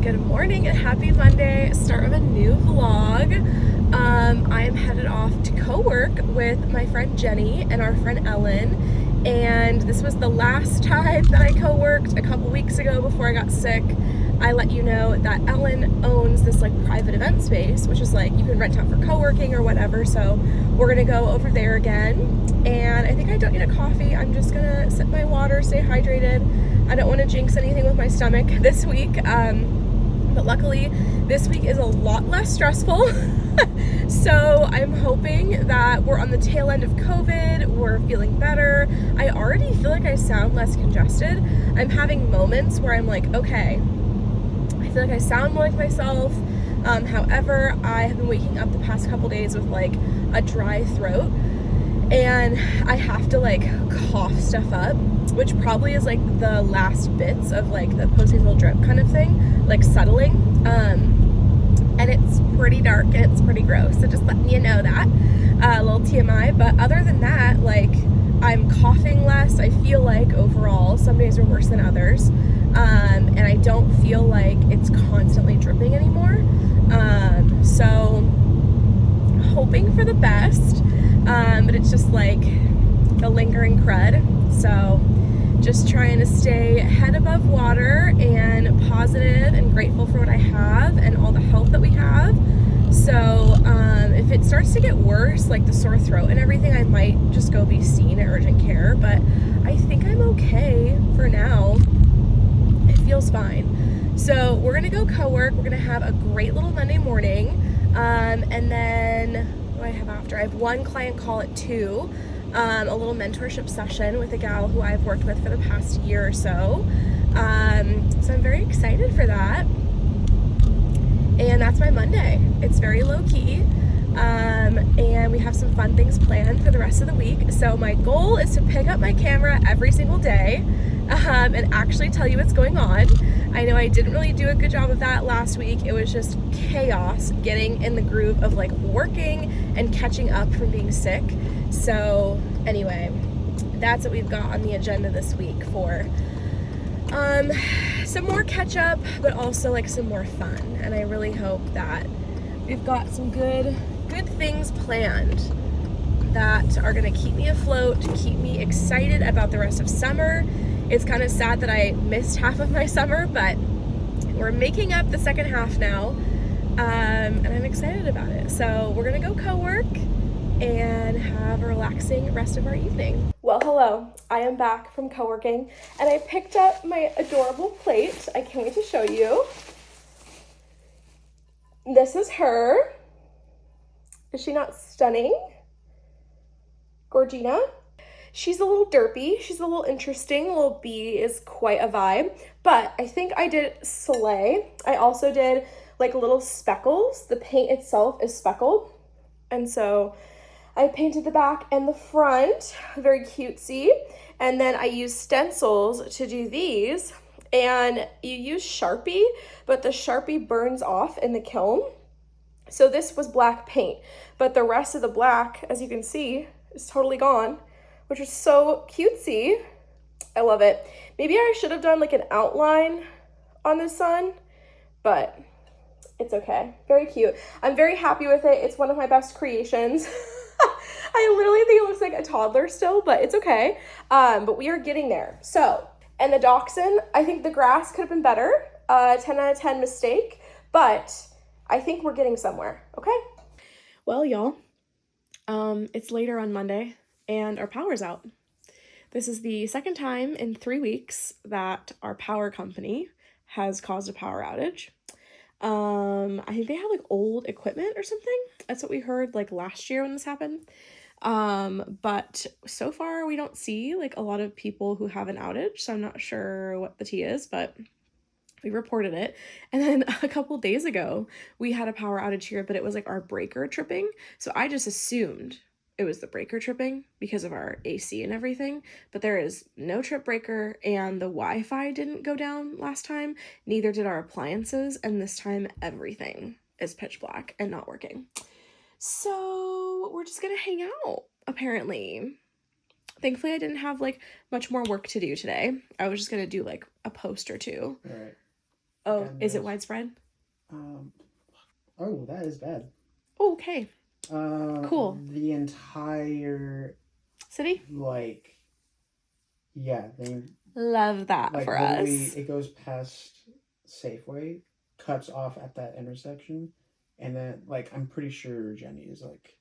Good morning and happy Monday, start of a new vlog. I am headed off to co-work with my friend Jenny and our friend Ellen, and this was the last time that I co-worked a couple weeks ago before I got sick. I let you know that Ellen owns this like private event space, which is like you can rent out for co-working or whatever, so we're gonna go over there again. And I think I don't need a coffee. I'm just gonna sip my water, stay hydrated. I don't want to jinx anything with my stomach this week, but luckily this week is a lot less stressful. So I'm hoping that we're on the tail end of COVID, we're feeling better. I already feel like I sound less congested. I'm having moments where I'm like, okay, I feel like I sound more like myself. However, I have been waking up the past couple days with like a dry throat, and I have to like cough stuff up, which probably is like the last bits of like the post-nasal drip kind of thing, like settling. And it's pretty dark and it's pretty gross, so just letting you know that, a little TMI. But other than that, like, I'm coughing less. I feel like overall some days are worse than others, and I don't feel like it's constantly dripping anymore. So hoping for the best, but it's just like the lingering crud. So just trying to stay head above water and positive and grateful for what I have and all the help that we have. So if it starts to get worse, like the sore throat and everything, I might just go be seen at urgent care, but I think I'm okay for now. It feels fine. So we're gonna go co-work. We're gonna have a great little Monday morning, and then what do I have after? I have one client call at 2. A little mentorship session with a gal who I've worked with for the past year or so. So I'm very excited for that. And that's my Monday. It's very low key. And we have some fun things planned for the rest of the week. So my goal is to pick up my camera every single day, and actually tell you what's going on. I know I didn't really do a good job of that last week. It was just chaos getting in the groove of like working and catching up from being sick. So anyway, that's what we've got on the agenda this week for some more catch up, but also like some more fun. And I really hope that we've got some good things planned that are gonna keep me afloat, keep me excited about the rest of summer. It's kind of sad that I missed half of my summer, but we're making up the second half now, and I'm excited about it. So we're gonna go co-work and have a relaxing rest of our evening. Well, hello, I am back from co-working, and I picked up my adorable plate. I can't wait to show you. This is her. Is she not stunning? Gorgina. She's a little derpy. She's a little interesting. Little bee is quite a vibe. But I think I did slay. I also did like little speckles. The paint itself is speckled. And so I painted the back and the front. Very cutesy. And then I used stencils to do these. And you use Sharpie, but the Sharpie burns off in the kiln. So this was black paint. But the rest of the black, as you can see, is totally gone, which is so cutesy. I love it. Maybe I should have done like an outline on the sun, but it's okay. Very cute. I'm very happy with it. It's one of my best creations. I literally think it looks like a toddler still, but it's okay. But we are getting there. So, and the dachshund, I think the grass could have been better. 10 out of 10 mistake, but I think we're getting somewhere, okay? Well, y'all, it's later on Monday, and our power's out. This is the second time in 3 weeks that our power company has caused a power outage. I think they have like old equipment or something. That's what we heard like last year when this happened. But so far we don't see like a lot of people who have an outage, so I'm not sure what the tea is, but we reported it. And then a couple days ago we had a power outage here, but it was like our breaker tripping. So I just assumed it was the breaker tripping because of our AC and everything, but there is no trip breaker, and the Wi-Fi didn't go down last time, neither did our appliances, and this time everything is pitch black and not working. So we're just gonna hang out, apparently. Thankfully I didn't have like much more work to do today. I was just gonna do like a post or two. All right. Oh, is it widespread? Oh, that is bad. Oh, okay. Cool. The entire city? Like, yeah, they love that like, for us. It goes past Safeway, cuts off at that intersection, and then like I'm pretty sure Jenny is like.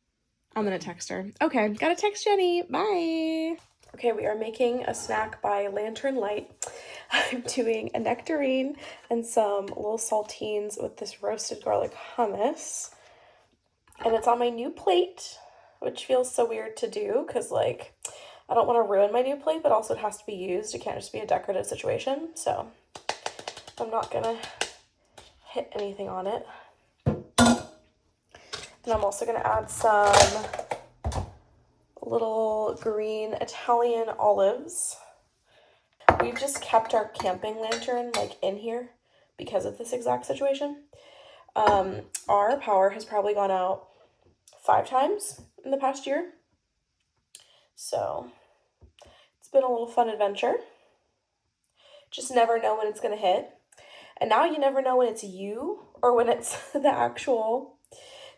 I'm gonna text her. Okay, gotta text Jenny. Bye. Okay, we are making a snack by Lantern Light. I'm doing a nectarine and some little saltines with this roasted garlic hummus. And it's on my new plate, which feels so weird to do because, like, I don't want to ruin my new plate, but also it has to be used. It can't just be a decorative situation. So I'm not gonna hit anything on it. And I'm also gonna add some little green Italian olives. We've just kept our camping lantern like in here because of this exact situation. Our power has probably gone out 5 times in the past year. So it's been a little fun adventure. Just never know when it's gonna hit. And now you never know when it's you or when it's the actual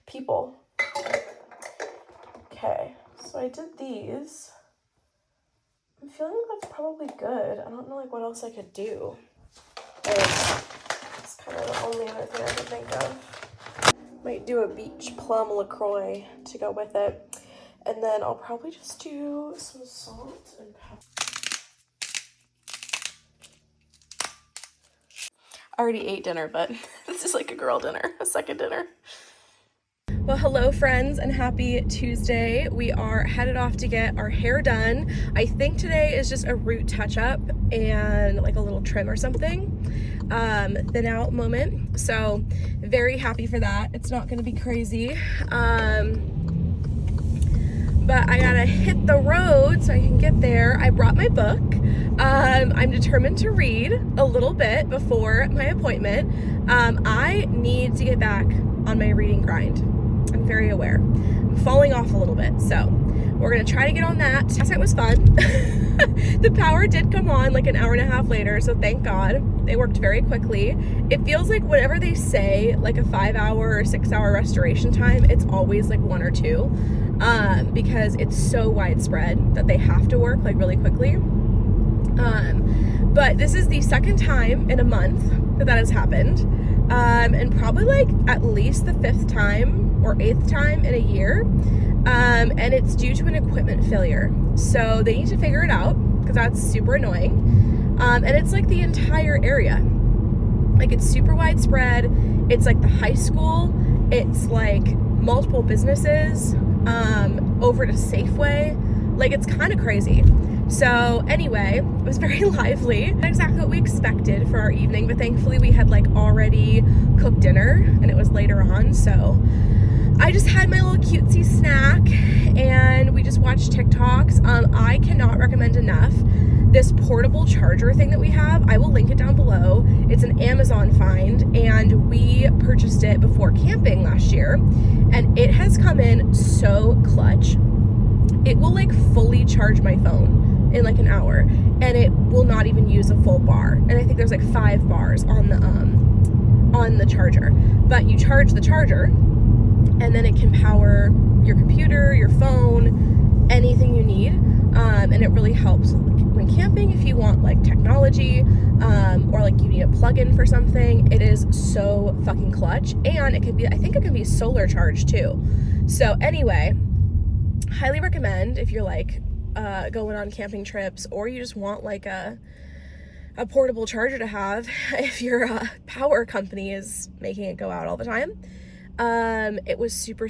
people. Okay, so I did these. I'm feeling like that's probably good. I don't know like what else I could do. It's kind of the only other thing I can think of. Might do a beach plum LaCroix to go with it. And then I'll probably just do some salt and pepper. I already ate dinner, but this is like a girl dinner, a second dinner. Well, hello friends and happy Tuesday. We are headed off to get our hair done. I think today is just a root touch-up and like a little trim or something. Thin out moment. So very happy for that. It's not gonna be crazy. But I gotta hit the road so I can get there. I brought my book. I'm determined to read a little bit before my appointment. I need to get back on my reading grind. I'm very aware. I'm falling off a little bit, so we're gonna try to get on that. Last night was fun. The power did come on like an hour and a half later, so thank God. They worked very quickly. It feels like whenever they say like a 5-hour or 6-hour restoration time, it's always like 1 or 2, because it's so widespread that they have to work like really quickly. But this is the second time in a month that has happened, and probably like at least the 5th time or 8th time in a year, and it's due to an equipment failure. So they need to figure it out because that's super annoying. And it's like the entire area, like it's super widespread. It's like the high school, it's like multiple businesses, over to Safeway, like it's kind of crazy. So anyway, it was very lively. Not exactly what we expected for our evening, but thankfully we had like already cooked dinner and it was later on. So I just had my little cutesy snack and we just watched TikToks. I cannot recommend enough this portable charger thing that we have. I will link it down below. It's an Amazon find and we purchased it before camping last year and it has come in so clutch. It will like fully charge my phone in like an hour and it will not even use a full bar. And I think there's like 5 bars on the charger, but you charge the charger and then it can power your computer, your phone, anything you need. And it really helps when camping if you want like technology, or like you need a plug-in for something. It is so fucking clutch, and it can be, I think it can be solar charged too. So anyway, highly recommend if you're like going on camping trips or you just want like a portable charger to have if your power company is making it go out all the time. It was super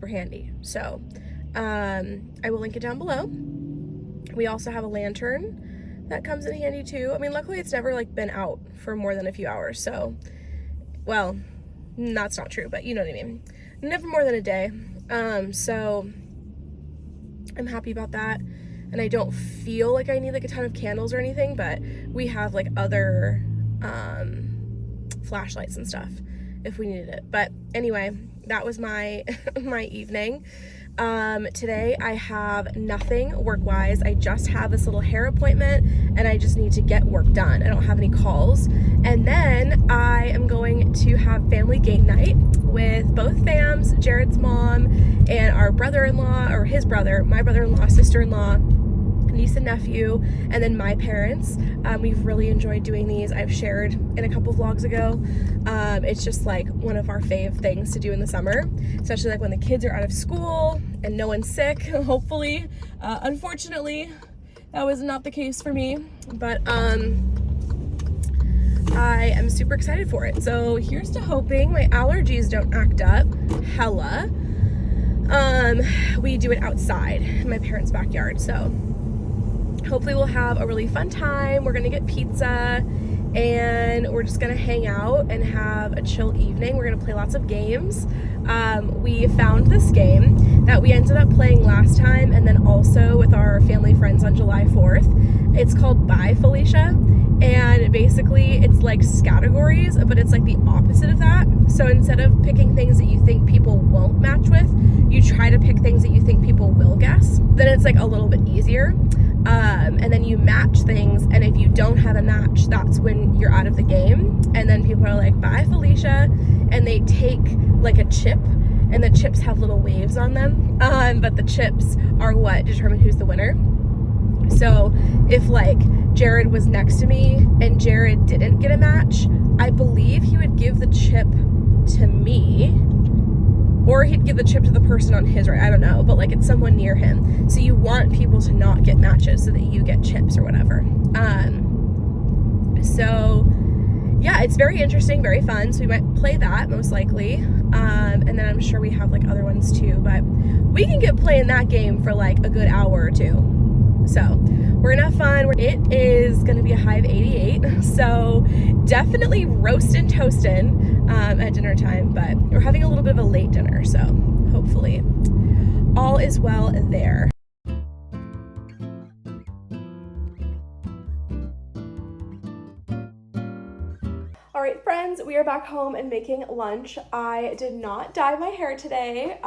handy. So I will link it down below. We also have a lantern that comes in handy too. I mean, luckily it's never like been out for more than a few hours. So, well, that's not true, but you know what I mean. Never more than a day. So I'm happy about that. And I don't feel like I need like a ton of candles or anything, but we have like other flashlights and stuff if we needed it. But anyway, that was my my evening. Today I have nothing work-wise. I just have this little hair appointment and I just need to get work done. I don't have any calls. And then I am going to have family game night with both fams, Jared's mom and our brother-in-law, or his brother, my brother-in-law, sister-in-law, niece and nephew, and then my parents. We've really enjoyed doing these. I've shared in a couple vlogs ago. It's just like one of our fave things to do in the summer, especially like when the kids are out of school and no one's sick, hopefully. Unfortunately, that was not the case for me, but I am super excited for it. So here's to hoping my allergies don't act up hella. We do it outside in my parents' backyard, so hopefully we'll have a really fun time. We're gonna get pizza and we're just gonna hang out and have a chill evening. We're gonna play lots of games. We found this game that we ended up playing last time and then also with our family friends on July 4th. It's called Bye Felicia, and basically it's like categories, but it's like the opposite of that. So instead of picking things that you think people won't match with, you try to pick things that you think people will guess. Then it's like a little bit easier. And then you match things, and if you don't have a match, that's when you're out of the game. And then people are like, bye Felicia, and they take like a chip, and the chips have little waves on them, but the chips are what determine who's the winner. So if like Jared was next to me and Jared didn't get a match, I believe he would give the chip to me, or he'd give the chip to the person on his right, I don't know, but like it's someone near him. So you want people to not get matches so that you get chips or whatever. So yeah, it's very interesting, very fun. So we might play that most likely. And then I'm sure we have like other ones too, but we can get playing that game for like a good hour or two. So we're gonna have fun. It is gonna be a high of 88, so definitely roasting, toasting at dinner time, but we're having a little bit of a late dinner, so hopefully all is well there. All right, friends, we are back home and making lunch. I did not dye my hair today,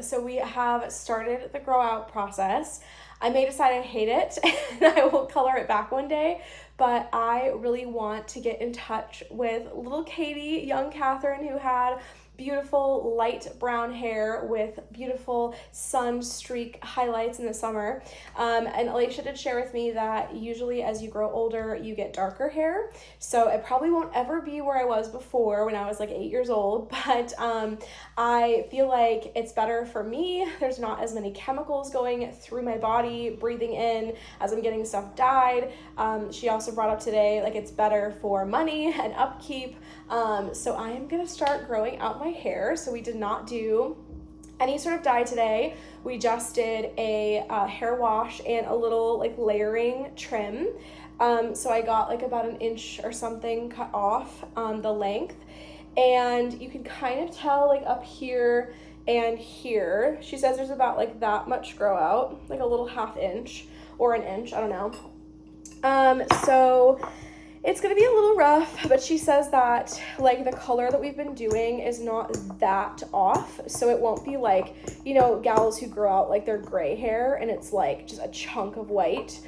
so we have started the grow out process. I may decide I hate it and I will color it back one day, but I really want to get in touch with little Katie, young Catherine, who had beautiful light brown hair with beautiful sun streak highlights in the summer. And Alicia did share with me that usually as you grow older, you get darker hair. So it probably won't ever be where I was before when I was like 8 years old, but I feel like it's better for me. There's not as many chemicals going through my body, breathing in as I'm getting stuff dyed. She also brought up today, like it's better for money and upkeep. So I am gonna start growing out my hair. So we did not do any sort of dye today. We just did a hair wash and a little like layering trim. So I got like about 1 inch or something cut off the length, and you can kind of tell like up here and here. She says there's about like that much grow out, like a little 1/2 inch or 1 inch, I don't know. So it's gonna be a little rough, but she says that like the color that we've been doing is not that off, so it won't be like, you know, gals who grow out like their gray hair and it's like just a chunk of white.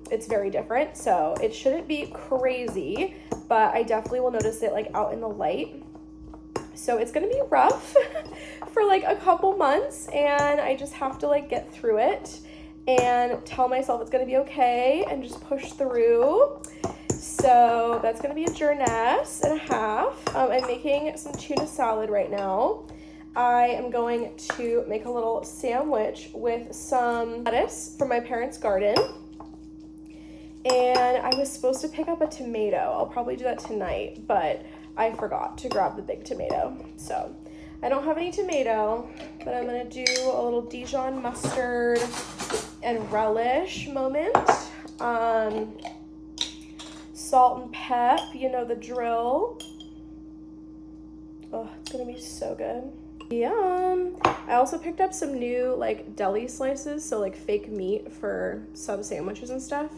It's very different, so it shouldn't be crazy, but I definitely will notice it like out in the light. So it's gonna be rough for like a couple months, and I just have to like get through it and tell myself it's gonna be okay and just push through. So that's gonna be a journess and a half. I'm making some tuna salad right now. I am going to make a little sandwich with some lettuce from my parents' garden. And I was supposed to pick up a tomato. I'll probably do that tonight, but I forgot to grab the big tomato. So I don't have any tomato, but I'm gonna do a little Dijon mustard and relish moment. Salt and pep, you know the drill. Oh, it's gonna be so good. Yum. I also picked up some new like deli slices, so like fake meat for sub sandwiches and stuff.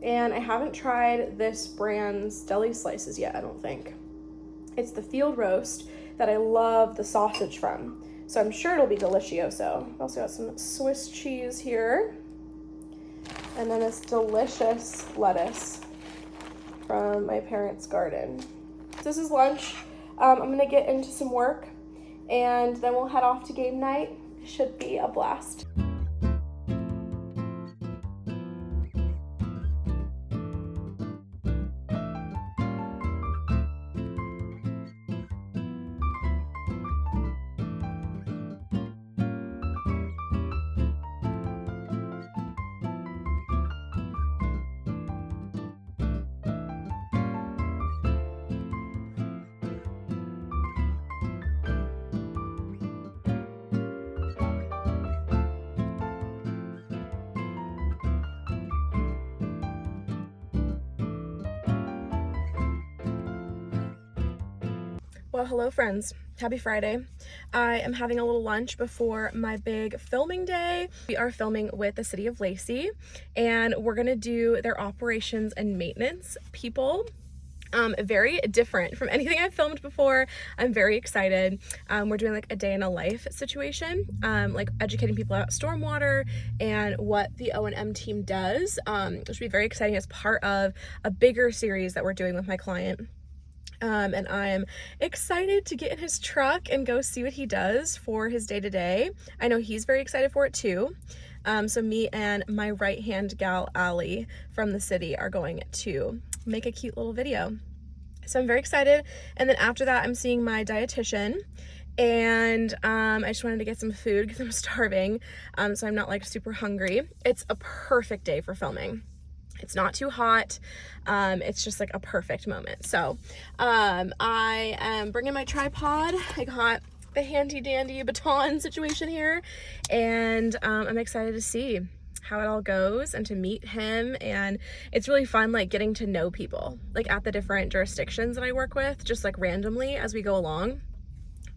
And I haven't tried this brand's deli slices yet, I don't think. It's the Field Roast that I love the sausage from. So I'm sure it'll be delicioso. I've also got some Swiss cheese here. And then this delicious lettuce from my parents' garden. This is lunch. I'm gonna get into some work and then we'll head off to game night. Should be a blast. Well, hello friends. Happy Friday. I am having a little lunch before my big filming day. We are filming with the city of Lacey and we're gonna do their operations and maintenance people. Very different from anything I've filmed before. I'm very excited. We're doing like a day in a life situation, like educating people about stormwater and what the O&M team does, which will be very exciting as part of a bigger series that we're doing with my client. And I'm excited to get in his truck and go see what he does for his day-to-day. I know he's very excited for it too. So me and my right-hand gal, Allie, from the city are going to make a cute little video. So I'm very excited. And then after that, I'm seeing my dietitian. And I just wanted to get some food because I'm starving. So I'm not like super hungry. It's a perfect day for filming. It's not too hot. It's just like a perfect moment. So I am bringing my tripod. I got the handy dandy baton situation here and I'm excited to see how it all goes and to meet him. And it's really fun like getting to know people like at the different jurisdictions that I work with, just like randomly as we go along.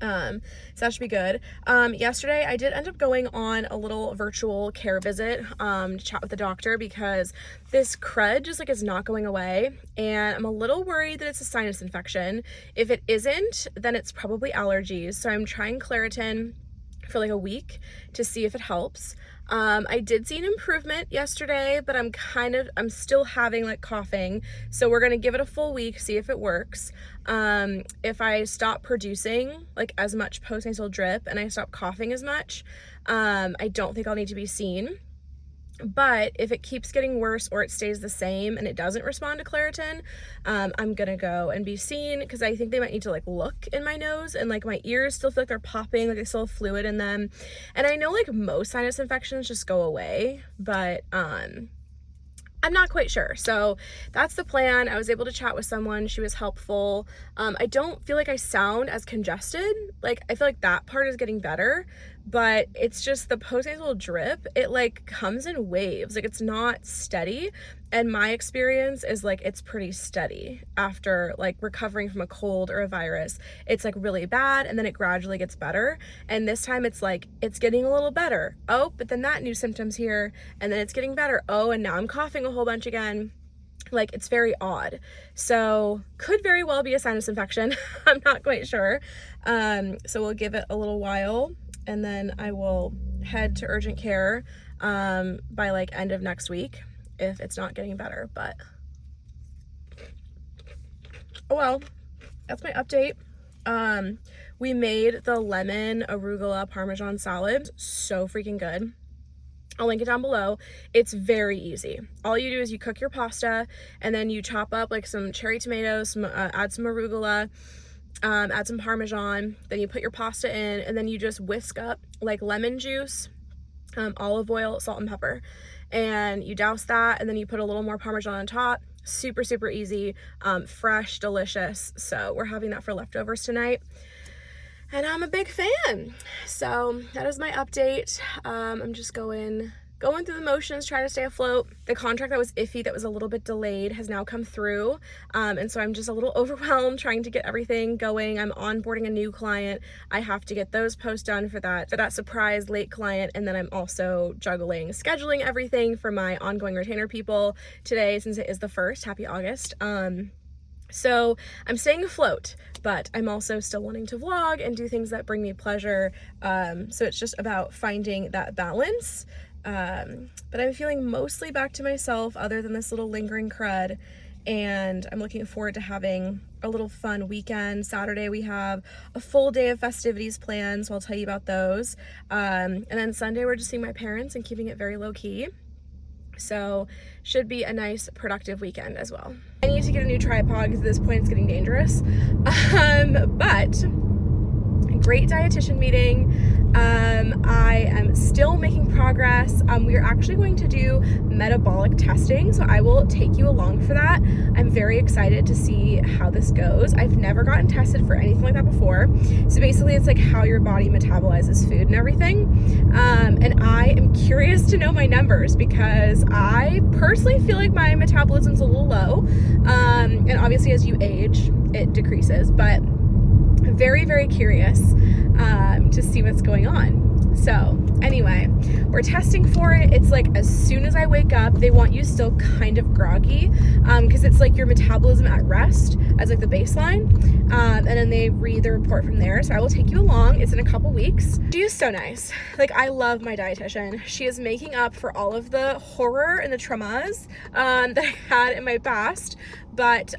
So that should be good. Yesterday I did end up going on a little virtual care visit, to chat with the doctor because this crud just like is not going away. And I'm a little worried that it's a sinus infection. If it isn't, then it's probably allergies. So I'm trying Claritin for like a week to see if it helps. I did see an improvement yesterday, but I'm still having like coughing. So we're going to give it a full week, see if it works. If I stop producing like as much postnasal drip and I stop coughing as much, I don't think I'll need to be seen. But if it keeps getting worse or it stays the same and it doesn't respond to Claritin, I'm gonna go and be seen because I think they might need to like look in my nose and like my ears still feel like they're popping, like I still have fluid in them. And I know like most sinus infections just go away, but I'm not quite sure. So that's the plan. I was able to chat with someone. She was helpful. I don't feel like I sound as congested. Like I feel like that part is getting better, but it's just the postnasal drip. It like comes in waves. Like it's not steady. And my experience is like it's pretty steady after like recovering from a cold or a virus. It's like really bad and then it gradually gets better. And this time it's like it's getting a little better. Oh, but then that new symptom's here and then it's getting better. Oh, and now I'm coughing a whole bunch again. Like it's very odd. So could very well be a sinus infection. I'm not quite sure. So we'll give it a little while and then I will head to urgent care by like end of next week if it's not getting better. But oh well, that's my update. We made the lemon arugula Parmesan salad. So freaking good. I'll link it down below. It's very easy. All you do is you cook your pasta and then you chop up like some cherry tomatoes, add some arugula, add some Parmesan, then you put your pasta in and then you just whisk up like lemon juice, olive oil, salt and pepper, and you douse that and then you put a little more Parmesan on top. Super, super easy, fresh, delicious. So we're having that for leftovers tonight. And I'm a big fan. So that is my update. I'm just going through the motions, trying to stay afloat. The contract that was iffy, that was a little bit delayed, has now come through. And so I'm just a little overwhelmed trying to get everything going. I'm onboarding a new client. I have to get those posts done for that surprise late client. And then I'm also juggling, scheduling everything for my ongoing retainer people today, since it is the 1st. Happy August. So I'm staying afloat, but I'm also still wanting to vlog and do things that bring me pleasure. So it's just about finding that balance. But I'm feeling mostly back to myself other than this little lingering crud. And I'm looking forward to having a little fun weekend. Saturday we have a full day of festivities planned, so I'll tell you about those. And then Sunday we're just seeing my parents and keeping it very low key. So should be a nice productive weekend as well. I need to get a new tripod because at this point it's getting dangerous. But great dietitian meeting. I am still making progress. We are actually going to do metabolic testing, so I will take you along for that. I'm very excited to see how this goes. I've never gotten tested for anything like that before. So basically it's like how your body metabolizes food and everything. And I am curious to know my numbers because I personally feel like my metabolism's a little low. And obviously as you age, it decreases, but very, very curious to see what's going on. So anyway, we're testing for it. It's like as soon as I wake up, they want you still kind of groggy because it's like your metabolism at rest as like the baseline, and then they read the report from there. So I will take you along. It's in a couple weeks. She is so nice. Like, I love my dietitian. She is making up for all of the horror and the traumas that I had in my past, but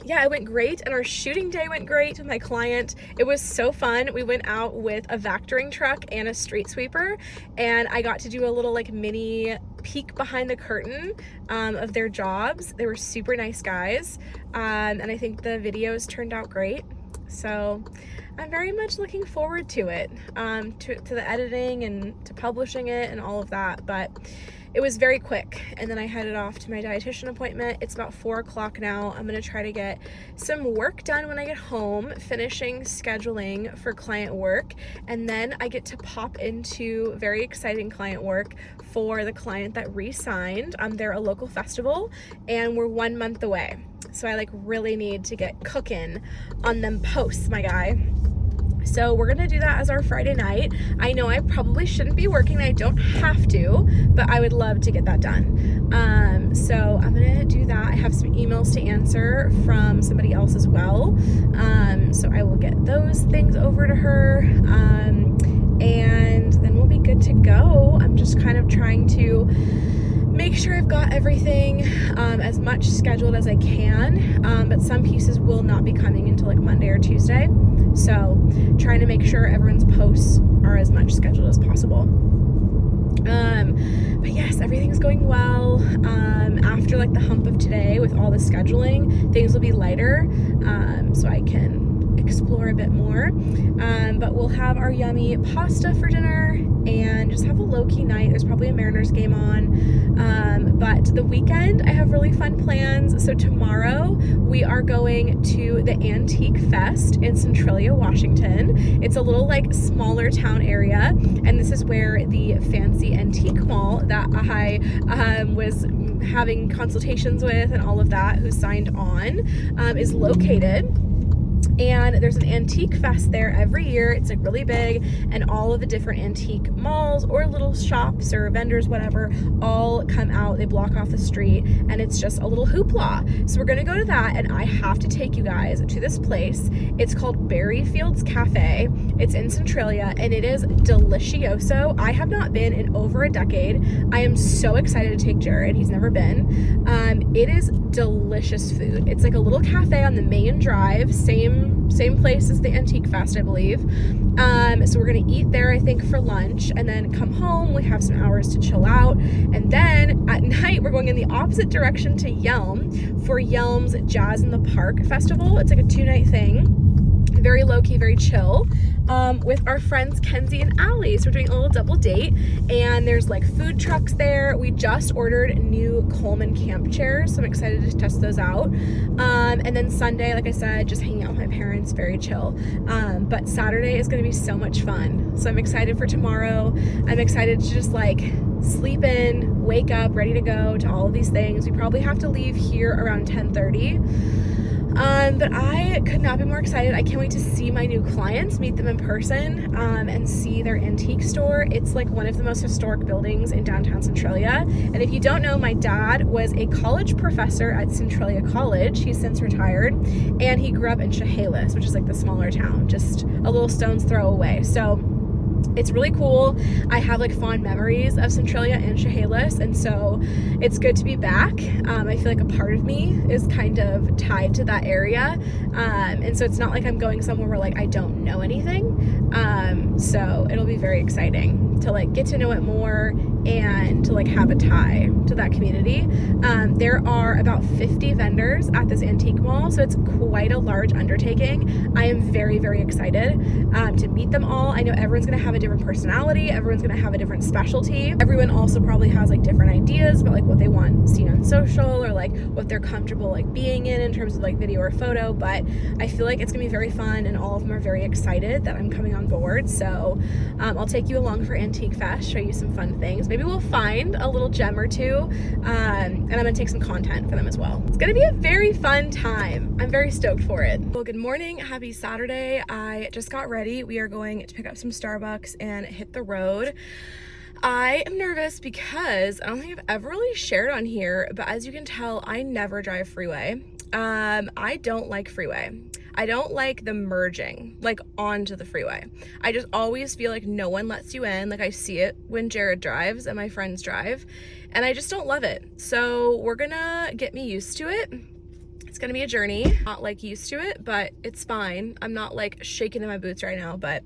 yeah, it went great, and our shooting day went great with my client. It was so fun. We went out with a vectoring truck and a street sweeper, and I got to do a little like mini peek behind the curtain of their jobs. They were super nice guys, and I think the videos turned out great. So I'm very much looking forward to it, to the editing and to publishing it and all of that. But it was very quick, and then I headed off to my dietitian appointment. It's about 4 o'clock now. I'm gonna try to get some work done when I get home, finishing scheduling for client work, and then I get to pop into very exciting client work for the client that re-signed. They're a local festival, and we're 1 month away. So I like really need to get cooking on them posts, my guy. So we're gonna do that as our Friday night. I know I probably shouldn't be working, I don't have to, but I would love to get that done. So I'm gonna do that. I have some emails to answer from somebody else as well. So I will get those things over to her, and then we'll be good to go. I'm just kind of trying to make sure I've got everything as much scheduled as I can, but some pieces will not be coming until like Monday or Tuesday. So trying to make sure everyone's posts are as much scheduled as possible. But yes, everything's going well. After like the hump of today with all the scheduling, things will be lighter, so I can explore a bit more. But we'll have our yummy pasta for dinner and just have a low-key night. There's probably a Mariners game on. But the weekend, I have really fun plans. So tomorrow we are going to the Antique Fest in Centralia, Washington. It's a little like smaller town area, and this is where the fancy antique mall that I was having consultations with and all of that, who signed on, is located. And there's an antique fest there every year. It's like really big, and all of the different antique malls or little shops or vendors, whatever, all come out. They block off the street, and it's just a little hoopla. So we're gonna go to that, and I have to take you guys to this place. It's called Berryfields Cafe. It's in Centralia, and it is delicioso. I have not been in over a decade. I am so excited to take Jared. He's never been. It is delicious food. It's like a little cafe on the main drive, same place as the Antique Fest, I believe. So we're gonna eat there, I think, for lunch, and then come home. We have some hours to chill out, and then at night we're going in the opposite direction to Yelm for Yelm's Jazz in the Park festival. It's like a 2-night thing, very low-key, very chill, with our friends Kenzie and Allie. So we're doing a little double date, and there's like food trucks there. We just ordered new Coleman camp chairs, so I'm excited to test those out. And then Sunday, like I said, just hanging out with my parents, very chill. But Saturday is gonna be so much fun. So I'm excited for tomorrow. I'm excited to just like sleep in, wake up, ready to go to all of these things. We probably have to leave here around 10:30. But I could not be more excited. I can't wait to see my new clients, meet them in person, and see their antique store. It's like one of the most historic buildings in downtown Centralia. And if you don't know, my dad was a college professor at Centralia College. He's since retired, and he grew up in Chehalis, which is like the smaller town, just a little stone's throw away. So it's really cool. I have like fond memories of Centralia and Chehalis, and so it's good to be back. I feel like a part of me is kind of tied to that area, and so it's not like I'm going somewhere where like I don't know anything. So it'll be very exciting to like get to know it more and to like have a tie to that community. There are about 50 vendors at this antique mall, so it's quite a large undertaking. I am very, very excited to meet them all. I know everyone's gonna have a different personality, everyone's gonna have a different specialty. Everyone also probably has like different ideas about like what they want seen on social, or like what they're comfortable like being in terms of like video or photo, but I feel like it's gonna be very fun, and all of them are very excited that I'm coming on board. So I'll take you along for Antique Fest, show you some fun things. Maybe we'll find a little gem or two, and I'm gonna take some content for them as well. It's gonna be a very fun time. I'm very stoked for it. Well, good morning, happy Saturday. I just got ready. We are going to pick up some Starbucks and hit the road. I am nervous because I don't think I've ever really shared on here, but as you can tell, I never drive Freeway. I don't like Freeway. I don't like the merging like onto the freeway. I just always feel like no one lets you in. Like I see it when Jared drives and my friends drive, and I just don't love it. So we're gonna get me used to it. It's gonna be a journey. Not like used to it, but it's fine. I'm not like shaking in my boots right now, but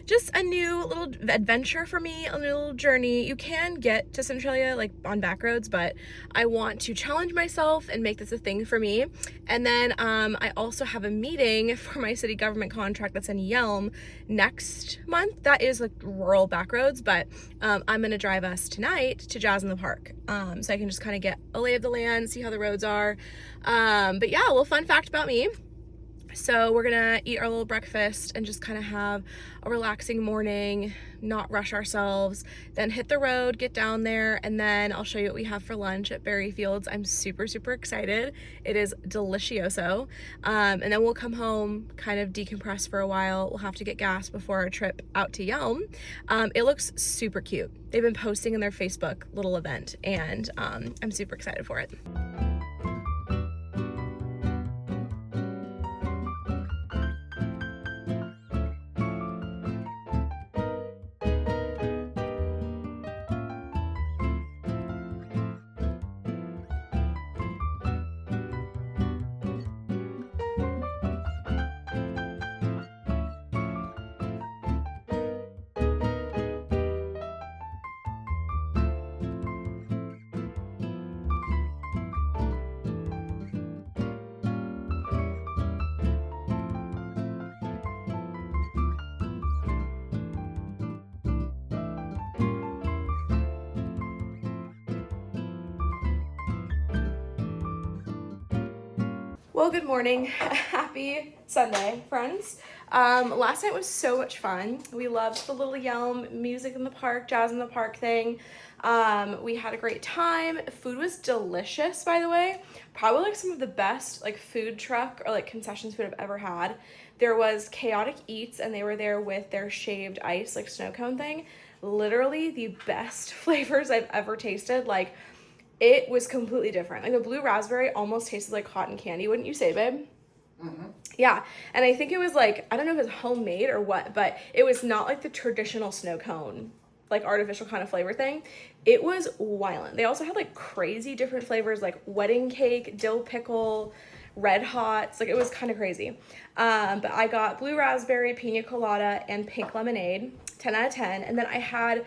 just a new little adventure for me, a new little journey. You can get to Centralia like on back roads, but I want to challenge myself and make this a thing for me. And then I also have a meeting for my city government contract that's in Yelm next month. That is like rural back roads, but I'm gonna drive us tonight to Jazz in the Park, so I can just kind of get a lay of the land, see how the roads are. But yeah, a little fun fact about me. So we're gonna eat our little breakfast and just kind of have a relaxing morning, not rush ourselves, then hit the road, get down there, and then I'll show you what we have for lunch at Berry Fields. I'm super, super excited. It is delicioso. And then we'll come home, kind of decompress for a while. We'll have to get gas before our trip out to Yelm. It looks super cute. They've been posting in their Facebook little event, and I'm super excited for it. Well, good morning. Happy Sunday, friends. Last night was so much fun. We loved the little Yelm music in the park, jazz in the park thing. We had a great time. Food was delicious, by the way. Probably like some of the best like food truck or like concessions food I've ever had. There was Chaotic Eats, and they were there with their shaved ice like snow cone thing. Literally the best flavors I've ever tasted. Like, it was completely different. Like the blue raspberry almost tasted like cotton candy, wouldn't you say, babe? Mm-hmm. Yeah, and I think it was like, I don't know if it was homemade or what, but it was not like the traditional snow cone, like artificial kind of flavor thing. It was wild. They also had like crazy different flavors, like wedding cake, dill pickle, red hots. Like it was kind of crazy. But I got blue raspberry, pina colada, and pink lemonade, 10 out of 10. And then I had,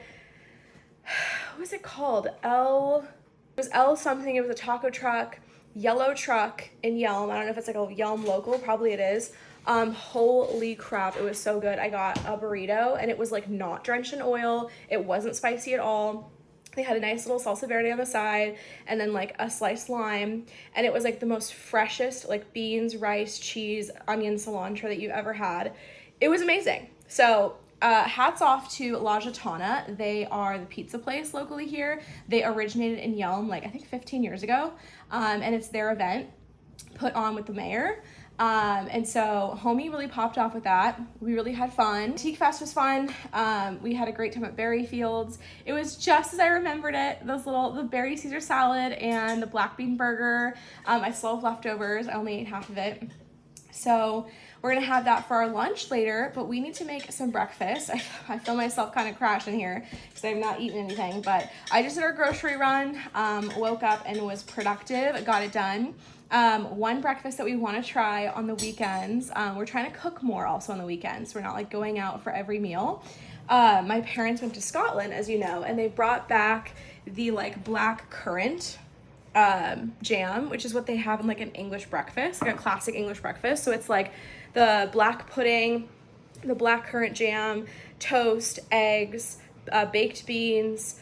what was it called? It was L something. It was a taco truck, yellow truck in Yelm. I don't know if it's like a Yelm local. Probably it is. Holy crap. It was so good. I got a burrito, and it was like not drenched in oil. It wasn't spicy at all. They had a nice little salsa verde on the side, and then like a sliced lime. And it was like the most freshest like beans, rice, cheese, onion, cilantro that you've ever had. It was amazing. So hats off to La Tuna. They are the pizza place locally here. They originated in Yelm like I think 15 years ago, and it's their event. put on with the mayor. And so homie really popped off with that. We really had fun. Teak Fest was fun. We had a great time at Berry Fields. It was just as I remembered it. The berry Caesar salad and the black bean burger. I still have leftovers. I only ate half of it. So we're gonna have that for our lunch later, but we need to make some breakfast. I feel myself kind of crashing here because I've not eaten anything, but I just did our grocery run, woke up and was productive, got it done. One breakfast that we want to try on the weekends, we're trying to cook more also on the weekends. We're not like going out for every meal. My parents went to Scotland, as you know, and they brought back the like black currant jam, which is what they have in like an English breakfast, like a classic English breakfast. So it's like the black pudding, the black currant jam, toast, eggs, baked beans,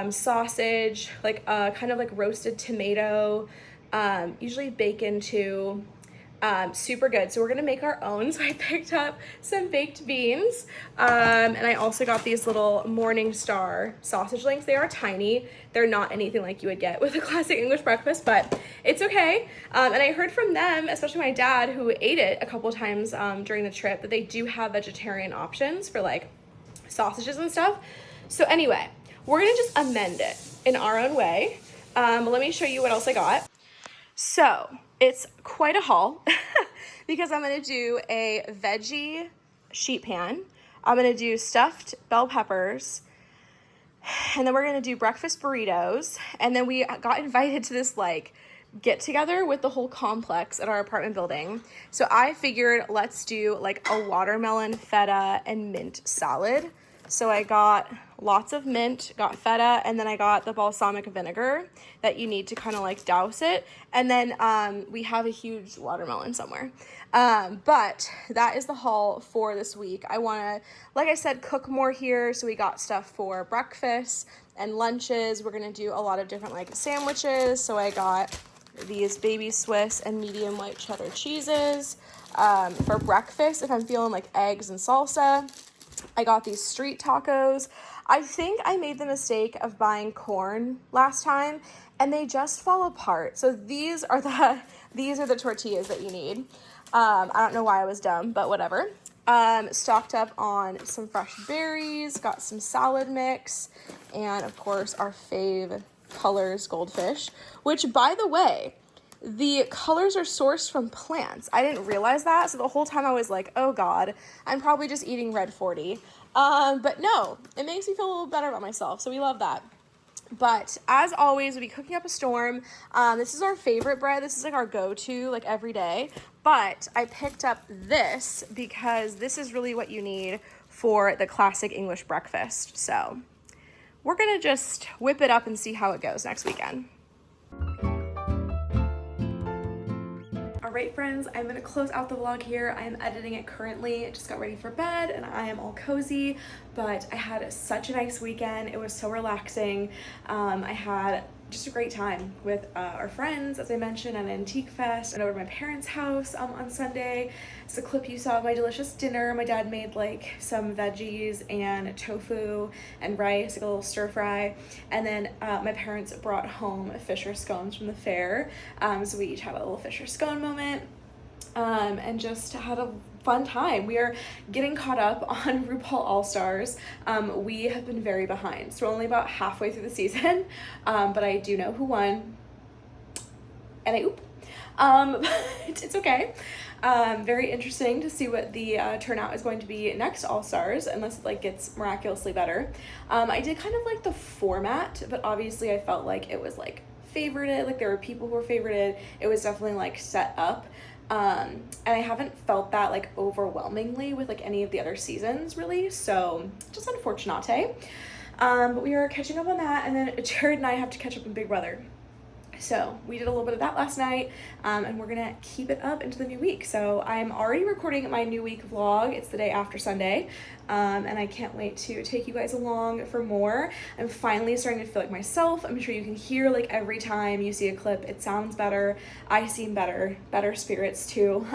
sausage, like kind of like roasted tomato, usually bacon too. Super good. So we're gonna make our own. So I picked up some baked beans, and I also got these little Morningstar sausage links. They are tiny. They're not anything like you would get with a classic English breakfast, but it's okay. And I heard from them, especially my dad, who ate it a couple times during the trip, that they do have vegetarian options for like sausages and stuff. So anyway, we're gonna just amend it in our own way. Let me show you what else I got. So it's quite a haul because I'm gonna do a veggie sheet pan. I'm gonna do stuffed bell peppers, and then we're gonna do breakfast burritos. And then we got invited to this like get together with the whole complex at our apartment building. So I figured let's do like a watermelon, feta, and mint salad. So I got lots of mint, got feta, and then I got the balsamic vinegar that you need to kind of like douse it. And then we have a huge watermelon somewhere. But that is the haul for this week. I want to, like I said, cook more here. So we got stuff for breakfast and lunches. We're going to do a lot of different like sandwiches. So I got these baby Swiss and medium white cheddar cheeses. For breakfast, if I'm feeling like eggs and salsa, I got these street tacos. I think I made the mistake of buying corn last time and they just fall apart. So these are the tortillas that you need. I don't know why I was dumb, but whatever. Stocked up on some fresh berries, got some salad mix, and of course our fave colors goldfish, which by the way, the colors are sourced from plants. I didn't realize that. So the whole time I was like, oh God, I'm probably just eating red 40. But no, it makes me feel a little better about myself. So we love that. But as always, we'll be cooking up a storm. This is our favorite bread. This is like our go-to like every day. But I picked up this because this is really what you need for the classic English breakfast. So we're gonna just whip it up and see how it goes next weekend. All right, friends, I'm gonna close out the vlog here. I am editing it currently. Just got ready for bed and I am all cozy, but I had such a nice weekend. It was so relaxing. I had just a great time with our friends, as I mentioned, at Antique Fest and over to my parents' house on Sunday. It's a clip you saw of my delicious dinner. My dad made like some veggies and tofu and rice, like a little stir fry. And then my parents brought home Fisher scones from the fair. So we each had a little Fisher scone moment. And just had a fun time. We are getting caught up on RuPaul All-Stars. We have been very behind, so we're only about halfway through the season, but I do know who won, and it's okay. Very interesting to see what the turnout is going to be next All-Stars, unless it like gets miraculously better. I did kind of like the format, but obviously I felt like it was like favorited, like there were people who were favorited. It was definitely like set up. And I haven't felt that like overwhelmingly with like any of the other seasons really, so just unfortunate. But we are catching up on that, and then Jared and I have to catch up on Big Brother. So we did a little bit of that last night, and we're gonna keep it up into the new week. So I'm already recording my new week vlog. It's the day after Sunday, and I can't wait to take you guys along for more. I'm finally starting to feel like myself. I'm sure you can hear like every time you see a clip, it sounds better. I seem better spirits too.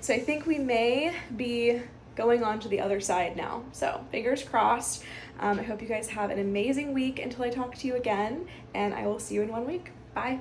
So I think we may be going on to the other side now. So fingers crossed. I hope you guys have an amazing week until I talk to you again, and I will see you in 1 week. Bye.